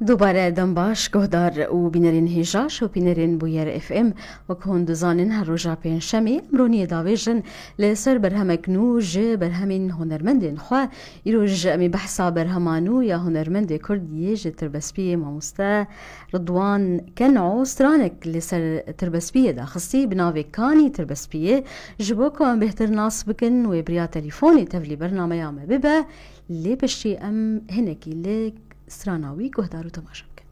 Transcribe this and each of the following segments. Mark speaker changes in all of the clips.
Speaker 1: دوباره دم باش گهدار و بینرین هیجاش و بینرین بویر اف ام و کهون دزانین هر روژا پین شمی امرونی داویجن لسر برهمک نو جه برهمین هنرمندین خواه ایروژ امی بحثا برهمانو یا هنرمند کردیه جه تربسپی ماموستا رضوان کنعو سترانک لسر تربسپی دا خصی بناوی کانی تربسپیه جبو که ام بهتر ناس بکن و بریا تلیفونی تفلی برنامه یامه ببه لی بشتی ام هنکی لی سراناوی گهدارو تماشا بکن.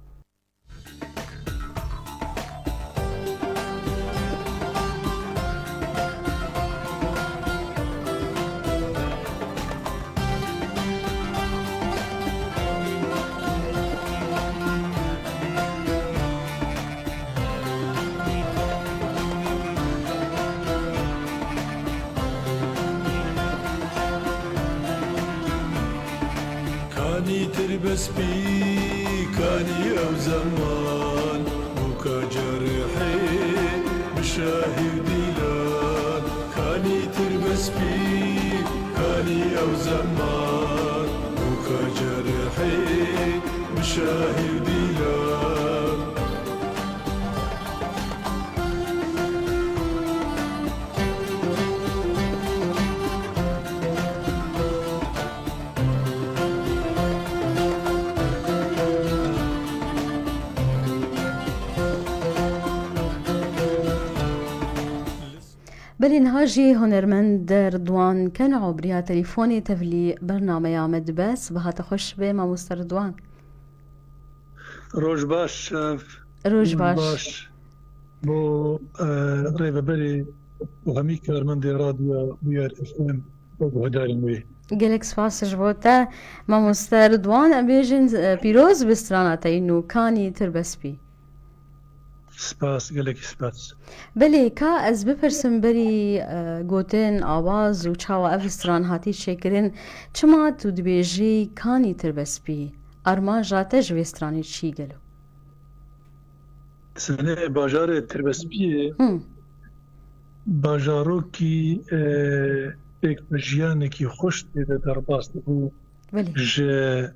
Speaker 2: كاني تربس بي كاني أو زمان بكا جرحي بشاهي وديلان كاني تربس بي كاني أو زمان بكا جرحي بشاهي وديلان
Speaker 1: بلين هاجي هنرمند رضوان كنعو بريا تليفوني تفلي برنامه يامد بس بها تخش به ماموستا رضوان
Speaker 3: روج باش
Speaker 1: روج باش
Speaker 3: بو ريبه بري وهمي كرمندي راديو وير اف ام وهدارين وي
Speaker 1: قلك سپاس جبوتا ماموستا رضوان ابيجن بيروز بسترانا تينو كاني تربس بي
Speaker 3: سپاس گلک سپاس
Speaker 1: بله که از بپرسم بری گوتن آواز و چاوا افستران هاتی شکرین چما تو دبیجی کانی تربس بی ارمان جاته جوسترانی چی گلو
Speaker 3: سنه باجار تربس بیه باجارو کی ایک بجیانه کی خوش دیده در باست بو جه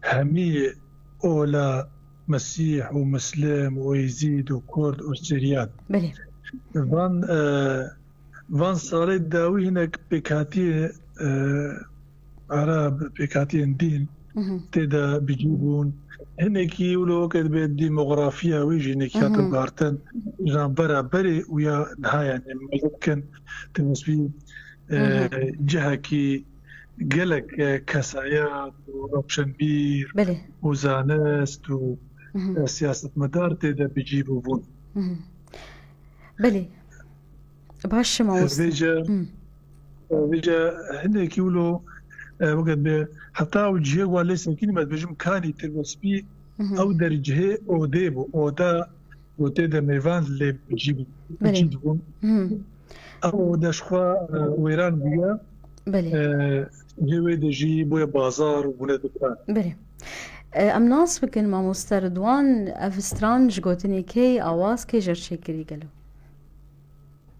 Speaker 3: همی اولا مسيح ومسلم ويزيد وكرد وسريان
Speaker 1: بله
Speaker 3: فان صارت داوي هناك بكاتي عرب بكاتي دين تدا بيجيبون هناك يقولوا وقت بالديموغرافيا ويجي نكاتو بارتن جان برابري ويا نهاية يعني ممكن تنسبي جهة كي قالك كسايات وروشنبير وزانست سياسة مدار تدا بيجيبوا بون
Speaker 1: بلي باش ما وصل
Speaker 3: فيجا هناك يقولوا وقت حتى وجهه وليس كلمة بيجم كاني تربسبي أو درجه أو ديبو أو دا وتدا ميفان اللي بيجيبوا أو دشخوا ويران بيا
Speaker 1: بلي
Speaker 3: جوي دجي بويا بازار وبونا دكان
Speaker 1: بلي ام ناس بكن ماموستا رضوان افسترانج گوتني كي آواز كي جر شكري قالوا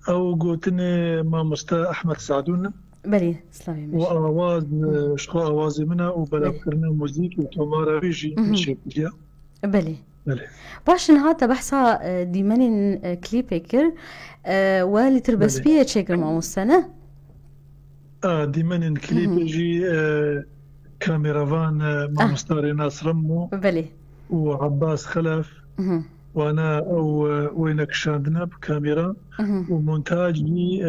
Speaker 3: او گوتني ماموستا احمد سعدون
Speaker 1: بلي سلامي ماشي
Speaker 3: وآواز شخوا آوازي منها وبلا كرنا موزيك وتومارا بيجي شكريا
Speaker 1: بلي باش نهاتا بحثا ديمانين كليبيكر واللي تربس بيه تشكر ماموستا
Speaker 3: ديمانين كليب يجي كاميرافان ماموستاري ناس رمو
Speaker 1: بلي
Speaker 3: وعباس خلف وانا او وينك شاندنا بكاميرا ومونتاج لي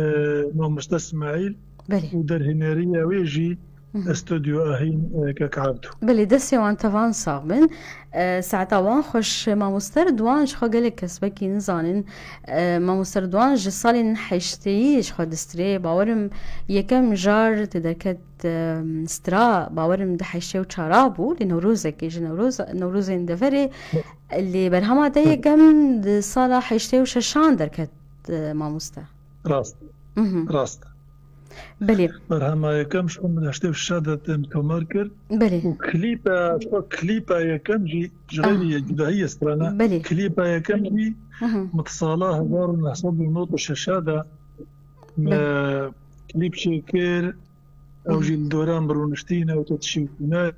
Speaker 3: ماموستا اسماعيل
Speaker 1: بلي
Speaker 3: ودر هنريه ويجي استوديو اهين كعبدو
Speaker 1: بلي دسي وان تفان صاغبن ساعتا وان خوش ماموستا رضوان شخو قالك كسبكي نزانن ماموستا رضوان جسالين حيشتيش خو دستري باورم يكم جار تدركت سترا باورم ده حيشتي وشارابو لنوروزك يجي نوروز اندفري اللي برهما ده يكم ده صالة حيشتي وششان دركت ماموستا
Speaker 3: راست
Speaker 1: بلي
Speaker 3: برهما يكم شو من هشتي الشادة متمركر
Speaker 1: بلي
Speaker 3: وكليبا يكم جي جغيرية جدهية سترانا
Speaker 1: بلي
Speaker 3: كليبا يكم جي متصالة هزار نحصد النوط والشاشادة كليب شيكير او جي الدوران برونشتينا وتتشيكونا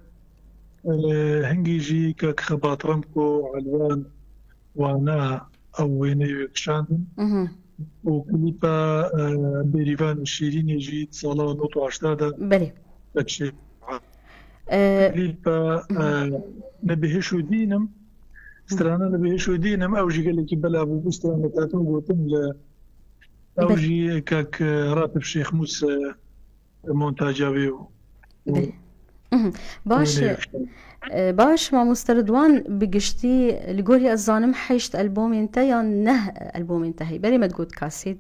Speaker 3: هنگی جی که خباترم کو علوان وانا او وینه یکشاندن و کلیپا بریوان شیرین جی سالا نوت و اشتاده
Speaker 1: بله
Speaker 3: بچه کلیپا نبهشو دینم استرانا نبهشو دینم او جی گلی که بلا بو استرانا تاتون گوتن او جی کاک راتب شیخ موس مونتاجاوی
Speaker 1: باش ما مستردوان بقشتي لقولي الظانم حيشت ألبوم انت يا نه ألبوم انتهي بلي ما تقول كاسيت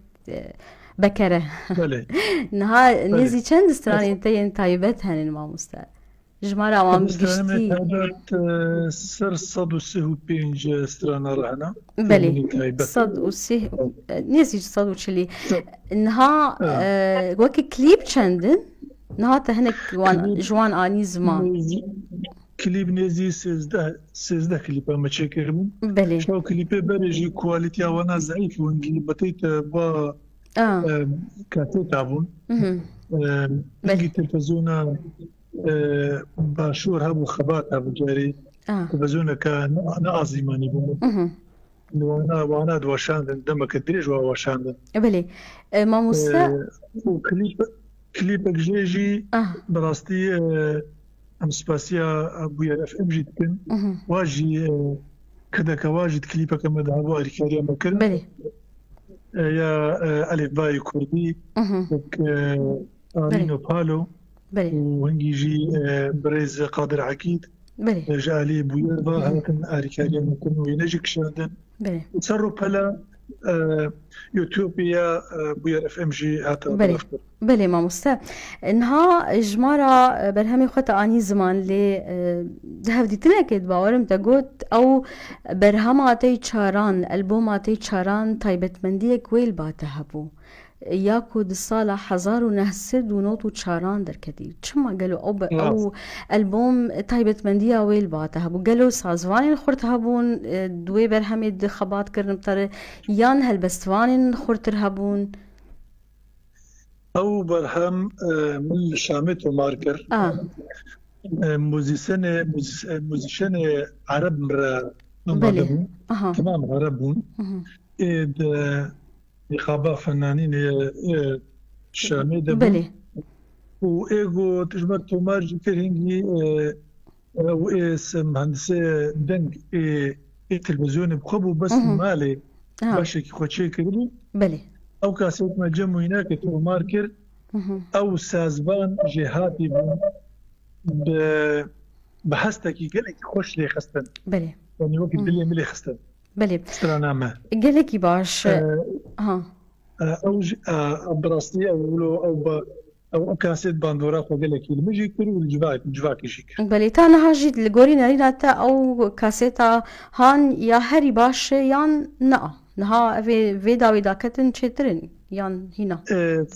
Speaker 1: بكرة نها نزي چند استران انت طيبتها ما مستر جمارة ما بقشتي
Speaker 3: سر صد وسه بينج استران رهنا
Speaker 1: بلي صد وسه نزي صد وشلي نها وك كليب چندن نها تهنك جوان آني زمان
Speaker 3: كليب نزي 16 كليب ما تشكرهم
Speaker 1: بلي
Speaker 3: شو كليب بريجي كواليتي وانا ضعيف وانجي بتيت با كاتيت ابون بلي تلفزيون باشور هبو خبات ابو جاري تلفزيون كان عظيماني بو وانا دوشان دمك الدريج وشان
Speaker 1: بلي ما موسى
Speaker 3: كليب جيجي براستي ام سباسيا ابو اف ام جي تكن واجي كذا كواجد كليبا كما دعوا ريكاريا مكر
Speaker 1: بلي
Speaker 3: يا الف باي كردي ارينو بالو
Speaker 1: بلي
Speaker 3: وهنجي بريز قادر عكيد
Speaker 1: بلي
Speaker 3: جالي بويربا هاكن ريكاريا مكر وينجيك شادن
Speaker 1: بلي
Speaker 3: تصرف هلا يوتيوبيا بوير اف ام جي هاتا
Speaker 1: بلي بلي ما مستا انها جمارة برهمي خطا اني زمان لي ذهب دي تنكد باورم تقوت او برهماتي چاران البوماتي چاران تايبت منديه كويل باتهبو ياكو الصالة 1900 چاران دركدي چما قالوا او البوم تايبت منديه ويل باتهبو قالوا سازوانين خورت هبون دوي برهمي د خبات كرن بتر يان هالبستوانين خورت هبون
Speaker 3: او برهم من شامت وماركر موزيشن عرب مرا
Speaker 1: بلي
Speaker 3: تمام عربون نخابة فنانين شامي
Speaker 1: بلي
Speaker 3: وإيغو تجمع تومار كرينجي وإيس مهندسة دنج تلفزيون بخبو بس مالي باشا كي خوشي كريم
Speaker 1: بلي
Speaker 3: او كاسيت ما جمو هناك تومار كر او سازبان جهاتي بحستكي قالك خوش لي خستن
Speaker 1: بلي
Speaker 3: يعني وقت دلي ملي خستن
Speaker 1: بلي
Speaker 3: استرانامه
Speaker 1: قالك باش
Speaker 3: او براستي او كاسيت باندورا قالك المجي كر والجواك يشيك
Speaker 1: بلي تانا هاجيت الغوري نارينا تا او كاسيتا هان يا هري باش يان نا نها في داوي داكتن تشترين يان هنا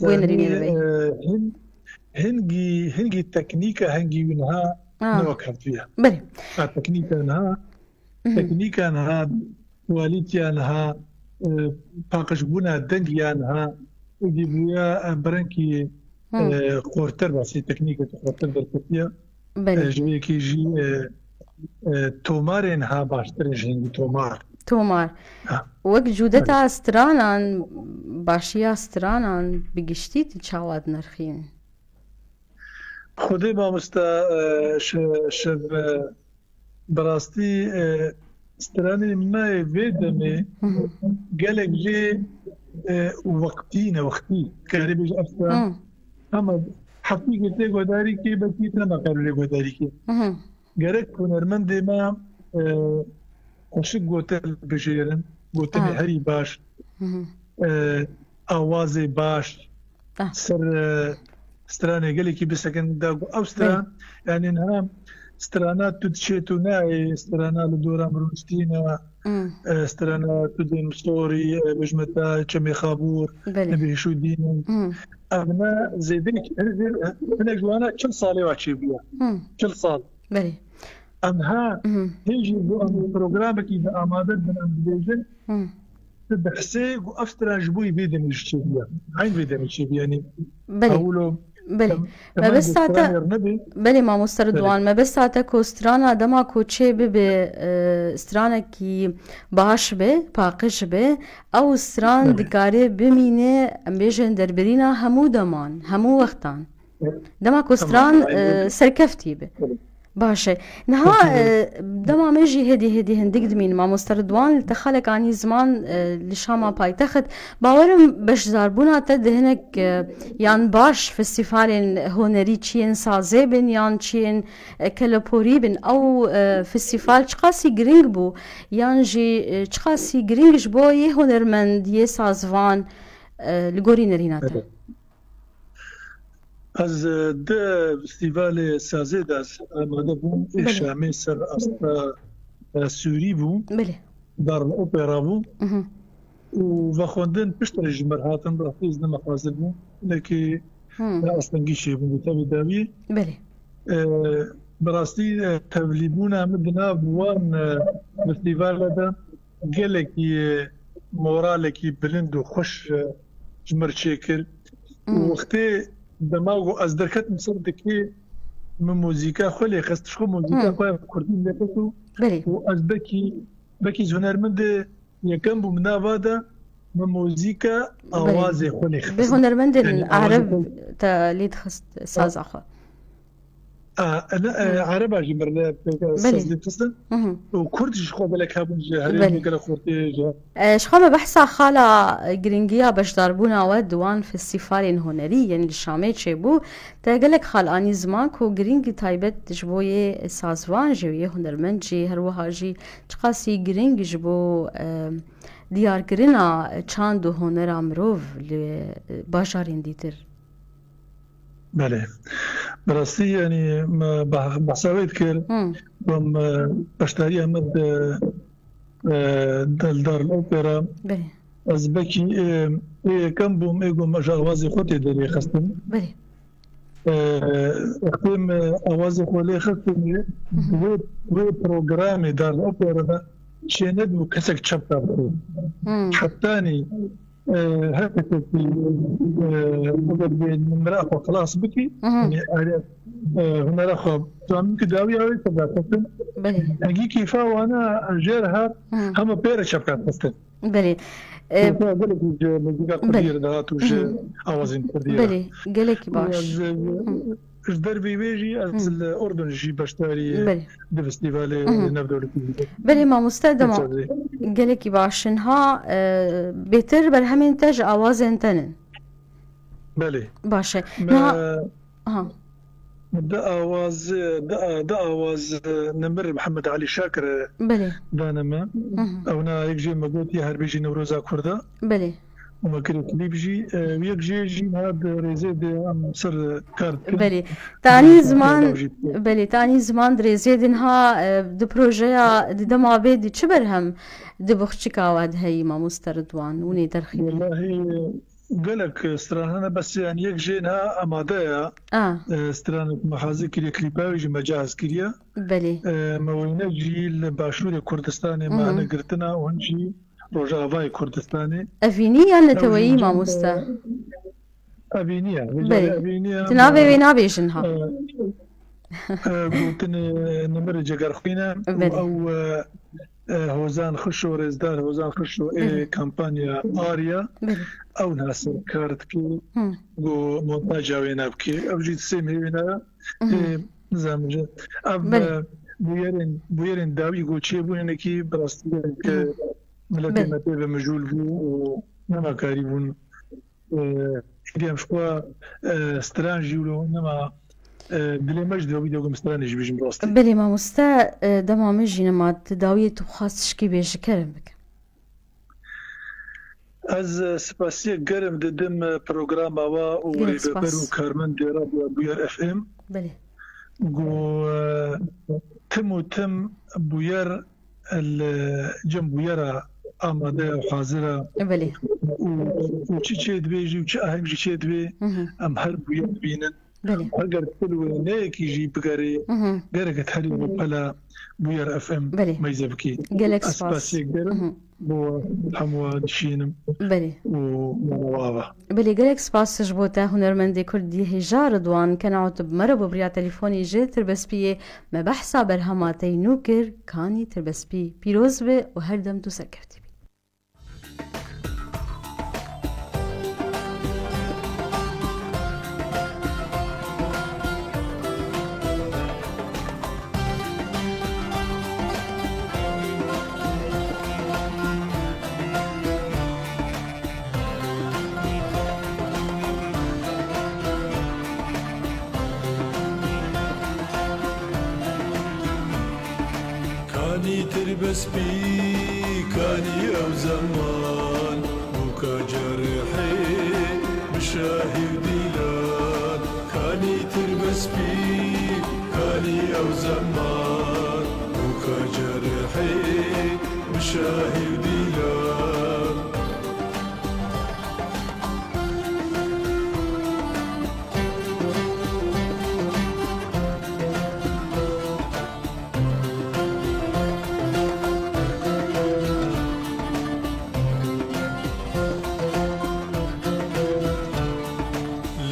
Speaker 1: وين ريني
Speaker 3: هنجي تكنيكا هنجي منها نوكل فيها
Speaker 1: بلي
Speaker 3: تكنيكا انها واليتي انها باقش بونا دنجي انها يجيبويا برنكي قورتر بس تكنيكا قورتر دركتيا
Speaker 1: بلي
Speaker 3: جوي كي جي تومار انها باشتر جيني
Speaker 1: تومار وك جودتها استرانان باشيا استرانان بقشتي تشاواد نرخين
Speaker 3: خودي ما مستا شب براستي استراني ما فيدمي قالك جي وقتي كهربي أفضل أما حقيقة تيجو داري كي بكيتنا ما قالوا لي داري كي قالك كونرمند ما خوشك گوتل بجيرن گوتني هري باش آوازي باش سر استراني قالي كي بسكن دا او استران يعني انها استرانات تدشيتو ناي استرانات لدورا مروستينا استرانات تدين مستوري بجمتا كمي خابور نبي شو دين انا زيدنك انا جوانا كل صالي واتشي بيا كل صال
Speaker 1: بلي
Speaker 3: امها هيجي برنامج اذا امادت من امبليجن تدخسي وافترا جبوي بيدن الشيبيا عين بيدن الشيبيا يعني اولو
Speaker 1: بله ما بس ساعتا بله ما مستردوان ما بس ساعتا کو سترانا دما کو چه به سترانا کی باش به پاقش به او ستران دکاره بمینه بیشن دربرینا همو دمان همو وقتان دما کو ستران سرکفتی به باشه نها دما مجي هدي هندك دمين ما مستردوان تخلق عني زمان لشاما بايتخت باورم باش زاربونا تد هناك يان باش فستيفال هنري تشين سازبن يان تشين كلابوري بن او فستيفال تشقاسي جرينج بو يان جي تشقاسي جرينج بو يه هنرمند يه سازوان لغوري نريناتا
Speaker 3: از ده فستیوال سازه دست آماده بوم شامی سر استا سوری بوم در اپرا بوم و خوندن پشتر جمر هاتن رافیز نمخازل بوم لکی اصلنگی شی بوم تابی داوی براستی تولیبونا مدنا بوان فستیوال ده گلکی مورالکی بلند و خوش جمر چیکر وقتی دماغو از درکت مصر دکی من موزیکا خلی خست شو موزیکا خواهی کردیم لکتو و از بکی زهنرمند یکم بو مناوادا من موزیکا آواز خلی خست
Speaker 1: به هنرمند عرب تا لید خست ساز آخوا
Speaker 3: أنا عرب أجمر سازلي تصل وكردش خو بالك هابون هري كلا خورتي
Speaker 1: شخوم بحث خاله جرينجيا باش ضربونا ودوان في السفارين هنري يعني الشامي تشبو تاقلك خال اني زمان كو جرينجي تايبت جبوي سازوان جوي هنرمند جي هروها جي تقاسي جرينج جبو ديار كرنا چاندو هنر امروف لباشارين ديتر
Speaker 3: بله براستی یعنی بحثاویت کرد بم باشتاری احمد دلدار الاوپرا از بکی کم بوم ایگو مجاوازی خودی داری خستم اختیم آوازی خودی خستم و پروگرامی دار الاوپرا شیند و کسک چپتا بود چپتانی هكذا في المرأة خلاص بكي يعني هنا رخب تمام كداوي أوي تبعتهم حقيقي فوانا جيرها هم بير شبكات بستن
Speaker 1: بلي
Speaker 3: قالك مزيكا كبيرة دهات وش أوازين كبيرة
Speaker 1: بلي قالك باش
Speaker 3: دربي بيجي از الأردن جي باشتاري بفستيفال نبدأ
Speaker 1: بلي ما مستخدمة قالك باشنها بيتر برهمين تج آوازين تنن
Speaker 3: بلي
Speaker 1: باشه
Speaker 3: دا آواز نمر محمد علي شاكر
Speaker 1: بلي
Speaker 3: دانما أونا يجي مقوتي هربيجي نوروزا كردا
Speaker 1: بلي
Speaker 3: وما كنت بيجي ويجي هاد ريزيد ام سر كارت
Speaker 1: بلي تاني زمان ريزيدنها دو بروجيا دما بيدي تشبرهم دبخشكا واد هي ما مستردوان وني ترخي
Speaker 3: والله قالك استرانه بس يعني يجينا امادايا استرانه محازي كلي كليباوي مجاز كليا
Speaker 1: بلي
Speaker 3: موينا جي الباشور كردستاني معنا قرتنا ونجي روجافاي كردستاني
Speaker 1: أفينيا نتوي ما مستا
Speaker 3: أفينيا
Speaker 1: تنابي بينابي شنها
Speaker 3: قلتني نمر جغرخينا أو هوزان خشو رزدار هوزان خشو كامبانيا آريا أو ناس كارت كي جو مونتاجا وينا بكي أو جيت سيمي وينا نظام أب بويرين داوي جو تشي بوينكي براستي ملتي متى بمجول بو ونما كاريبون كريم شكوا سترانجي ولو نما دلي مجد وبيدو مسترانجي بيجم راستي
Speaker 1: بلي ما مستا دما مجي نما تداوي تخاص شكي بيش كرمك
Speaker 3: از سپاسي گرم ددم برنامه وا او برو كارمن دي راديو بوير اف ام
Speaker 1: بلي
Speaker 3: جو تم بوير الجنب بويرا آماده حاضره
Speaker 1: بله
Speaker 3: و چی دبیجی و چه اهم چی دبی ام هر بوید بینن اگر كل نيك يجي بقري قرقت حالي بلا بوير اف ام ميزبكي
Speaker 1: جالكس باس
Speaker 3: بو حموا دشينم ومواضع
Speaker 1: جالكس باس جبوتا هنرمندي كردي هجار رضوان كان عطب مرب بريا تليفوني جي تربس بيه ما بحثا برهماتي نوكر كاني تربس بيه بيروز بي وهردم تو سكرتي
Speaker 2: كاني تربس بي كاني أو زمان بوكا جرحي بشاهي وديلان كاني تربس بي كاني أو زمان بوكا جرحي بشاهي وديلان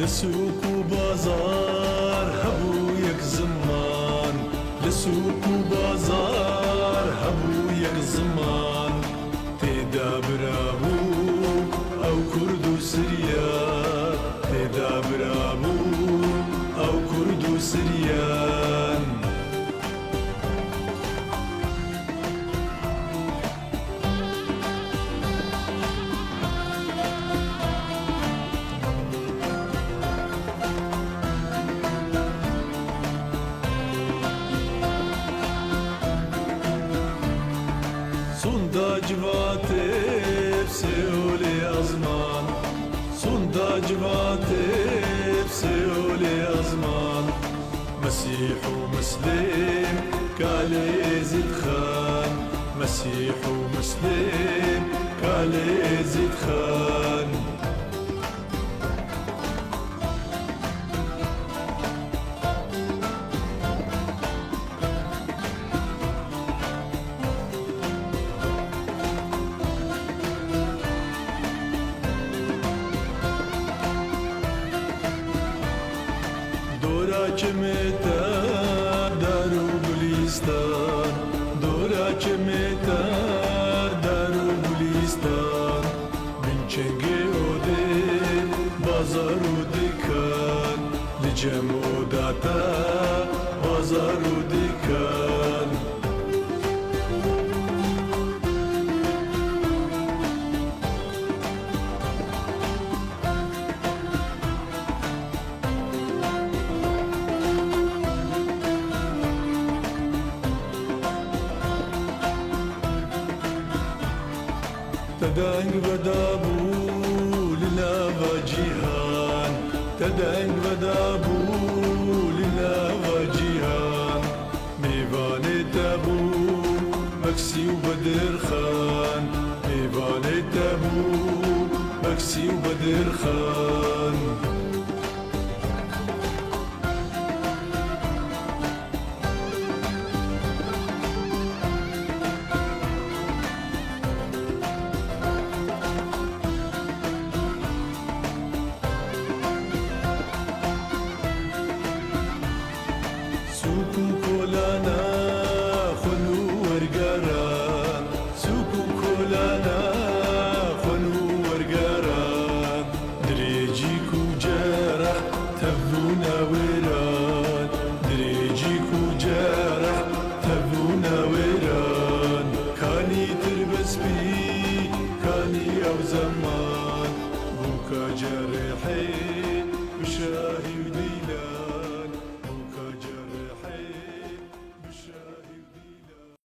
Speaker 2: لسوق وبازار هبويك زمان لسوق وبازار هبويك زمان تدابر أبوك أو كرد وسريان تدابر أبوك أو كرد وسريان Sonda civate pseole azman Sonda civate pseole azman مسيح ومسلم كالي زيد خان مسيح ومسلم كالي زيد خان Çemeta daru gulistan Dora çemeta daru gulistan Binçenge ode bazaru dikan Licem odata bazaru dikan تدنگ و دابول نوا جیهان تدنگ و دابول نوا جیهان میوان تبو مکسی و بدر خان میوان تبو مکسی و بدر خان زمان بوكا جرحي بشار